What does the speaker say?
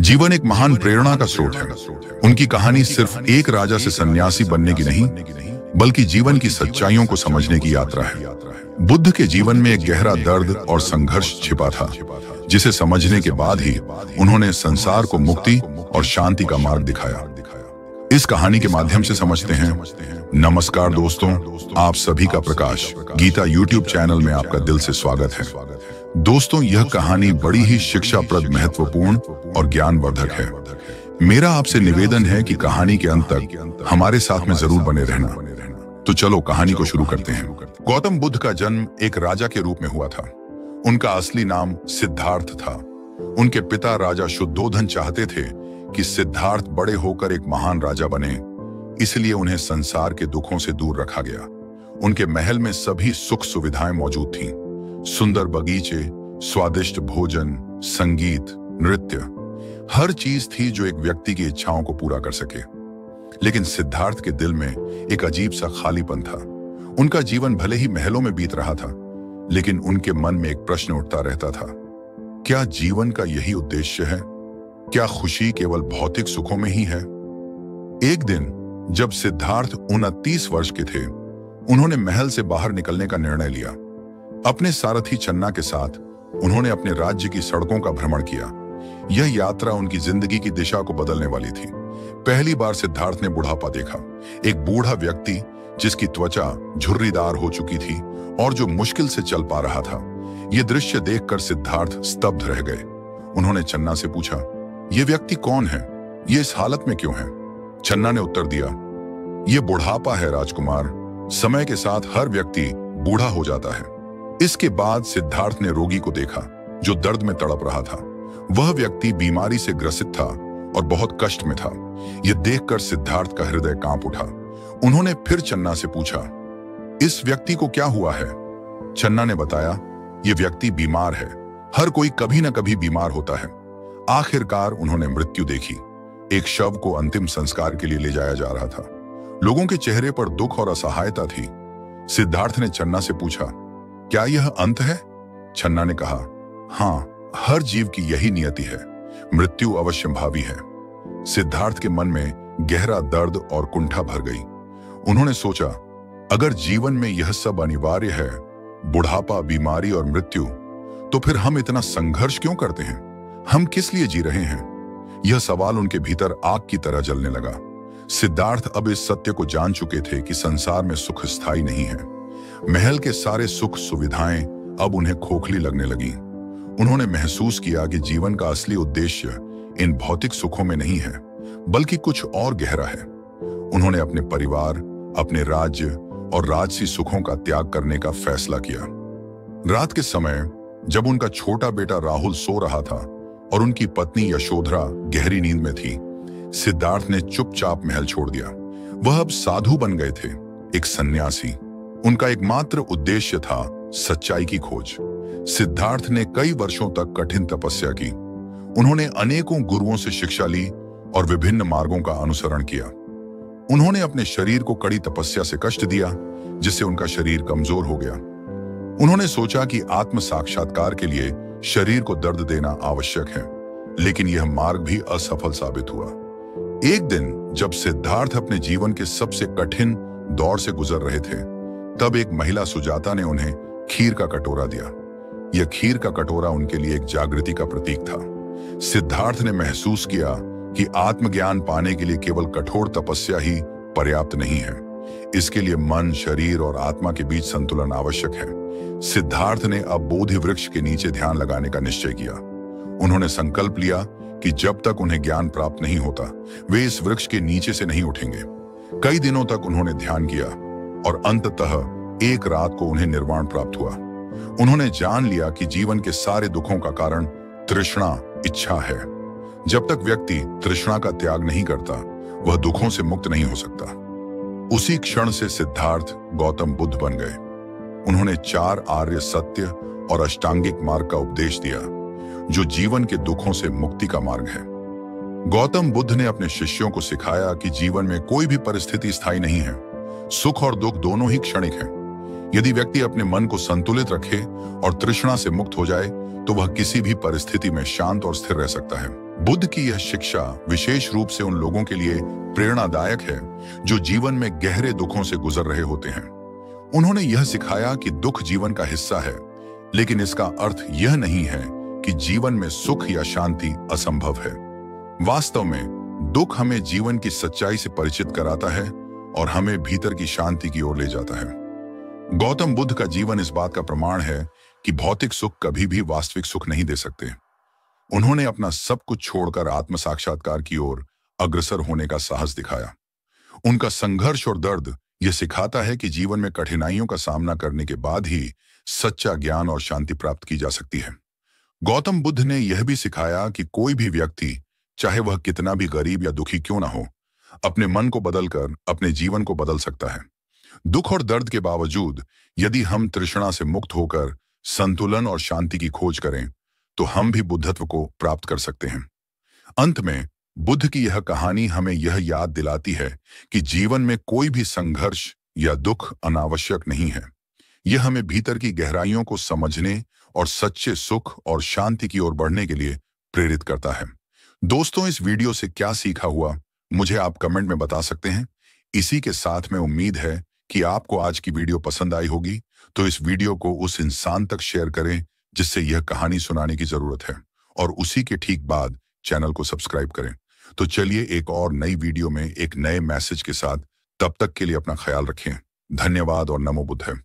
जीवन एक महान प्रेरणा का स्रोत है। उनकी कहानी सिर्फ एक राजा से सन्यासी बनने की नहीं, बल्कि जीवन की सच्चाइयों को समझने की यात्रा है। बुद्ध के जीवन में एक गहरा दर्द और संघर्ष छिपा था, जिसे समझने के बाद ही उन्होंने संसार को मुक्ति और शांति का मार्ग दिखाया। इस कहानी के माध्यम से समझते हैं। नमस्कार दोस्तों, आप सभी का प्रकाश गीता यूट्यूब चैनल में आपका दिल से स्वागत है। दोस्तों, यह कहानी बड़ी ही शिक्षाप्रद, महत्वपूर्ण और ज्ञानवर्धक है। मेरा आपसे निवेदन है कि कहानी के अंत तक हमारे साथ में जरूर बने रहना। तो चलो कहानी को शुरू करते हैं। गौतम बुद्ध का जन्म एक राजा के रूप में हुआ था। उनका असली नाम सिद्धार्थ था। उनके पिता राजा शुद्धोधन चाहते थे कि सिद्धार्थ बड़े होकर एक महान राजा बने, इसलिए उन्हें संसार के दुखों से दूर रखा गया। उनके महल में सभी सुख सुविधाएं मौजूद थीं। सुंदर बगीचे, स्वादिष्ट भोजन, संगीत, नृत्य, हर चीज थी जो एक व्यक्ति की इच्छाओं को पूरा कर सके। लेकिन सिद्धार्थ के दिल में एक अजीब सा खालीपन था। उनका जीवन भले ही महलों में बीत रहा था, लेकिन उनके मन में एक प्रश्न उठता रहता था, क्या जीवन का यही उद्देश्य है? क्या खुशी केवल भौतिक सुखों में ही है? एक दिन जब सिद्धार्थ 29 वर्ष के थे, उन्होंने महल से बाहर निकलने का निर्णय लिया। अपने सारथी चन्ना के साथ उन्होंने अपने राज्य की सड़कों का भ्रमण किया। यह यात्रा उनकी जिंदगी की दिशा को बदलने वाली थी। पहली बार सिद्धार्थ ने बुढ़ापा देखा। एक बूढ़ा व्यक्ति जिसकी त्वचा झुर्रीदार हो चुकी थी और जो मुश्किल से चल पा रहा था। यह दृश्य देखकर सिद्धार्थ स्तब्ध रह गए। उन्होंने चन्ना से पूछा, यह व्यक्ति कौन है? ये इस हालत में क्यों है? चन्ना ने उत्तर दिया, यह बुढ़ापा है राजकुमार। समय के साथ हर व्यक्ति बूढ़ा हो जाता है। इसके बाद सिद्धार्थ ने रोगी को देखा जो दर्द में तड़प रहा था। वह व्यक्ति बीमारी से ग्रसित था और बहुत कष्ट में था। यह देखकर सिद्धार्थ का हृदय कांप उठा। उन्होंने फिर चन्ना से पूछा, इस व्यक्ति को क्या हुआ है? चन्ना ने बताया, यह व्यक्ति बीमार है। हर कोई कभी न कभी बीमार होता है। आखिरकार उन्होंने मृत्यु देखी। एक शव को अंतिम संस्कार के लिए ले जाया जा रहा था। लोगों के चेहरे पर दुख और असहायता थी। सिद्धार्थ ने चन्ना से पूछा, क्या यह अंत है? चन्ना ने कहा, हाँ, हर जीव की यही नियति है। मृत्यु अवश्यंभावी है। सिद्धार्थ के मन में गहरा दर्द और कुंठा भर गई। उन्होंने सोचा, अगर जीवन में यह सब अनिवार्य है, बुढ़ापा, बीमारी और मृत्यु, तो फिर हम इतना संघर्ष क्यों करते हैं? हम किस लिए जी रहे हैं? यह सवाल उनके भीतर आग की तरह जलने लगा। सिद्धार्थ अब इस सत्य को जान चुके थे कि संसार में सुख स्थायी नहीं है। महल के सारे सुख सुविधाएं अब उन्हें खोखली लगने लगी। उन्होंने महसूस किया कि जीवन का असली उद्देश्य इन भौतिक सुखों में नहीं है, बल्कि कुछ और गहरा है। उन्होंने अपने परिवार, अपने राज्य और राजसी सुखों का त्याग करने का फैसला किया। रात के समय जब उनका छोटा बेटा राहुल सो रहा था और उनकी पत्नी यशोधरा गहरी नींद में थी, सिद्धार्थ ने चुपचाप महल छोड़ दिया। वह अब साधु बन गए थे, एक सन्यासी। उनका एकमात्र उद्देश्य था सच्चाई की खोज। सिद्धार्थ ने कई वर्षों तक कठिन तपस्या की। उन्होंने अनेकों गुरुओं से शिक्षा ली और विभिन्न मार्गों का अनुसरण किया। उन्होंने अपने शरीर को कड़ी तपस्या से कष्ट दिया, जिससे उनका शरीर कमजोर हो गया। उन्होंने सोचा कि आत्म साक्षात्कार के लिए शरीर को दर्द देना आवश्यक है, लेकिन यह मार्ग भी असफल साबित हुआ। एक दिन जब सिद्धार्थ अपने जीवन के सबसे कठिन दौर से गुजर रहे थे, तब एक महिला सुजाता ने उन्हें खीर का कटोरा दिया। यह खीर का कटोरा उनके लिए एक जागृति का प्रतीक था। सिद्धार्थ ने महसूस किया कि आत्मज्ञान पाने के लिए केवल कठोर तपस्या ही पर्याप्त नहीं है। इसके लिए मन, शरीर और आत्मा के बीच संतुलन आवश्यक है। सिद्धार्थ ने अब बोधि वृक्ष के नीचे ध्यान लगाने का निश्चय किया। उन्होंने संकल्प लिया कि जब तक उन्हें ज्ञान प्राप्त नहीं होता, वे इस वृक्ष के नीचे से नहीं उठेंगे। कई दिनों तक उन्होंने ध्यान किया और अंततः एक रात को उन्हें निर्वाण प्राप्त हुआ। उन्होंने जान लिया कि जीवन के सारे दुखों का कारण तृष्णा, इच्छा है। जब तक व्यक्ति तृष्णा का त्याग नहीं करता, वह दुखों से मुक्त नहीं हो सकता। उसी क्षण से सिद्धार्थ गौतम बुद्ध बन गए। उन्होंने 4 आर्य सत्य और अष्टांगिक मार्ग का उपदेश दिया, जो जीवन के दुखों से मुक्ति का मार्ग है। गौतम बुद्ध ने अपने शिष्यों को सिखाया कि जीवन में कोई भी परिस्थिति स्थायी नहीं है। सुख और दुख दोनों ही क्षणिक हैं। यदि व्यक्ति अपने मन को संतुलित रखे और तृष्णा से मुक्त हो जाए, तो वह किसी भी परिस्थिति में शांत और स्थिर रह सकता है। बुद्ध की यह शिक्षा विशेष रूप से उन लोगों के लिए प्रेरणादायक है जो जीवन में गहरे दुखों से गुजर रहे होते हैं। उन्होंने यह सिखाया कि दुख जीवन का हिस्सा है, लेकिन इसका अर्थ यह नहीं है कि जीवन में सुख या शांति असंभव है। वास्तव में दुख हमें जीवन की सच्चाई से परिचित कराता है और हमें भीतर की शांति की ओर ले जाता है। गौतम बुद्ध का जीवन इस बात का प्रमाण है कि भौतिक सुख कभी भी वास्तविक सुख नहीं दे सकते। उन्होंने अपना सब कुछ छोड़कर आत्म साक्षात्कार की ओर अग्रसर होने का साहस दिखाया। उनका संघर्ष और दर्द यह सिखाता है कि जीवन में कठिनाइयों का सामना करने के बाद ही सच्चा ज्ञान और शांति प्राप्त की जा सकती है। गौतम बुद्ध ने यह भी सिखाया कि कोई भी व्यक्ति, चाहे वह कितना भी गरीब या दुखी क्यों ना हो, अपने मन को बदलकर अपने जीवन को बदल सकता है। दुख और दर्द के बावजूद यदि हम तृष्णा से मुक्त होकर संतुलन और शांति की खोज करें, तो हम भी बुद्धत्व को प्राप्त कर सकते हैं। अंत में बुद्ध की यह कहानी हमें यह याद दिलाती है कि जीवन में कोई भी संघर्ष या दुख अनावश्यक नहीं है। यह हमें भीतर की गहराइयों को समझने और सच्चे सुख और शांति की ओर बढ़ने के लिए प्रेरित करता है। दोस्तों, इस वीडियो से क्या सीखा हुआ मुझे आप कमेंट में बता सकते हैं। इसी के साथ में उम्मीद है कि आपको आज की वीडियो पसंद आई होगी, तो इस वीडियो को उस इंसान तक शेयर करें जिससे यह कहानी सुनाने की जरूरत है, और उसी के ठीक बाद चैनल को सब्सक्राइब करें। तो चलिए एक और नई वीडियो में एक नए मैसेज के साथ, तब तक के लिए अपना ख्याल रखें। धन्यवाद और नमो बुद्ध।